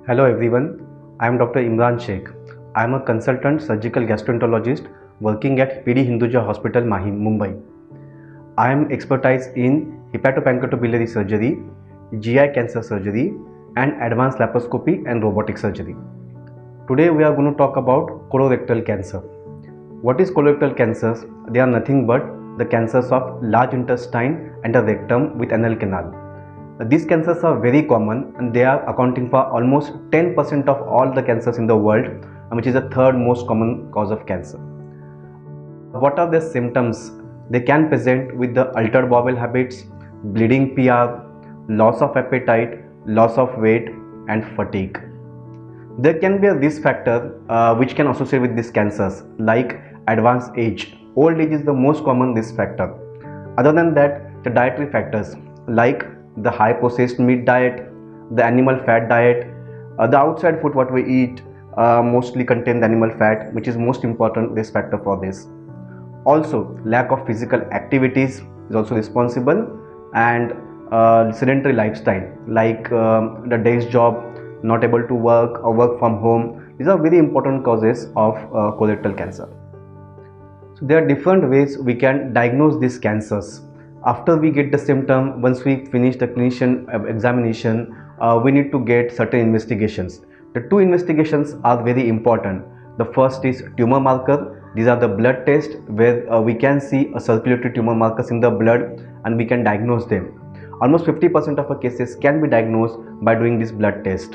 Hello everyone, I am Dr Imran Shaikh. I am a consultant surgical gastroenterologist working at PD Hinduja Hospital, Mahim, Mumbai. I am expertise in hepatopancreatobiliary surgery, GI cancer surgery, and advanced laparoscopy and robotic surgery. Today we are going to talk about colorectal cancer. What is colorectal cancers? They are nothing but the cancers of large intestine and the rectum with anal canal. These cancers are very common and they are accounting for almost 10% of all the cancers in the world, which is the third most common cause of cancer. What are the symptoms? They can present with the altered bowel habits, bleeding PR, loss of appetite, loss of weight, and fatigue. There can be a risk factor which can associate with these cancers, like advanced age. Old age is the most common risk factor. Other than that, the dietary factors like the high processed meat diet, the animal fat diet, the outside food what we eat mostly contain the animal fat, which is most important risk factor for this. Also, lack of physical activities is also responsible, and sedentary lifestyle like the day's job, not able to work or work from home. These are very important causes of colorectal cancer. So there are different ways we can diagnose these cancers. After we get the symptom, once we finish the clinician examination, we need to get certain investigations. The two investigations are very important. The first is tumor marker. These are the blood tests where we can see a circulatory tumor markers in the blood and we can diagnose them. Almost 50% of our cases can be diagnosed by doing this blood test.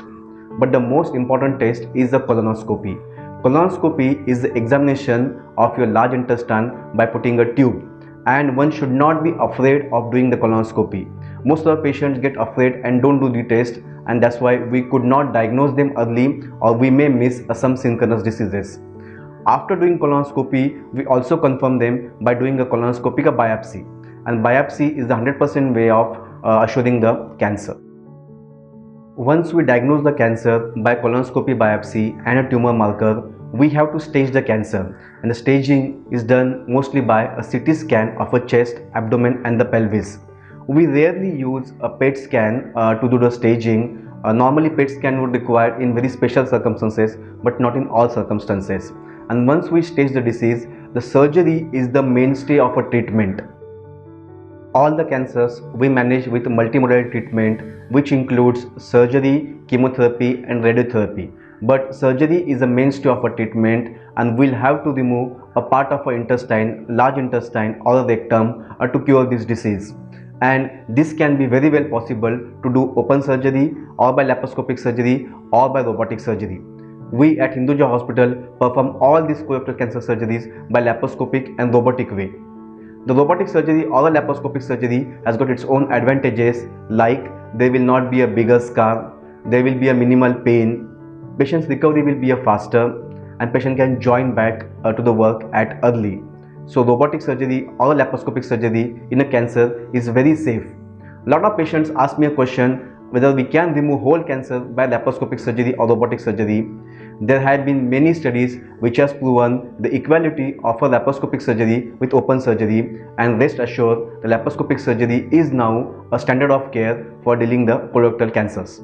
But the most important test is the colonoscopy. Colonoscopy is the examination of your large intestine by putting a tube, and one should not be afraid of doing the colonoscopy. Most of the patients get afraid and don't do the test, and that's why we could not diagnose them early, or we may miss some synchronous diseases. After doing colonoscopy, we also confirm them by doing a colonoscopic biopsy, and biopsy is the 100% way of assuring the cancer. Once we diagnose the cancer by colonoscopy biopsy and a tumor marker, we have to stage the cancer, and the staging is done mostly by a CT scan of a chest, abdomen and the pelvis. We rarely use a PET scan to do the staging. Normally PET scan would require in very special circumstances, but not in all circumstances. And once we stage the disease, the surgery is the mainstay of a treatment. All the cancers we manage with multimodal treatment, which includes surgery, chemotherapy and radiotherapy. But surgery is a mainstay of a treatment, and we'll have to remove a part of our intestine, large intestine or a rectum to cure this disease. And this can be very well possible to do open surgery or by laparoscopic surgery or by robotic surgery. We at Hinduja Hospital perform all these colorectal cancer surgeries by laparoscopic and robotic way. The robotic surgery or the laparoscopic surgery has got its own advantages, like there will not be a bigger scar, there will be a minimal pain, patient's recovery will be faster, and patient can join back to the work at early. So robotic surgery or laparoscopic surgery in a cancer is very safe. A lot of patients ask me a question whether we can remove whole cancer by laparoscopic surgery or robotic surgery. There have been many studies which has proven the equality of a laparoscopic surgery with open surgery, and rest assured the laparoscopic surgery is now a standard of care for dealing the colorectal cancers.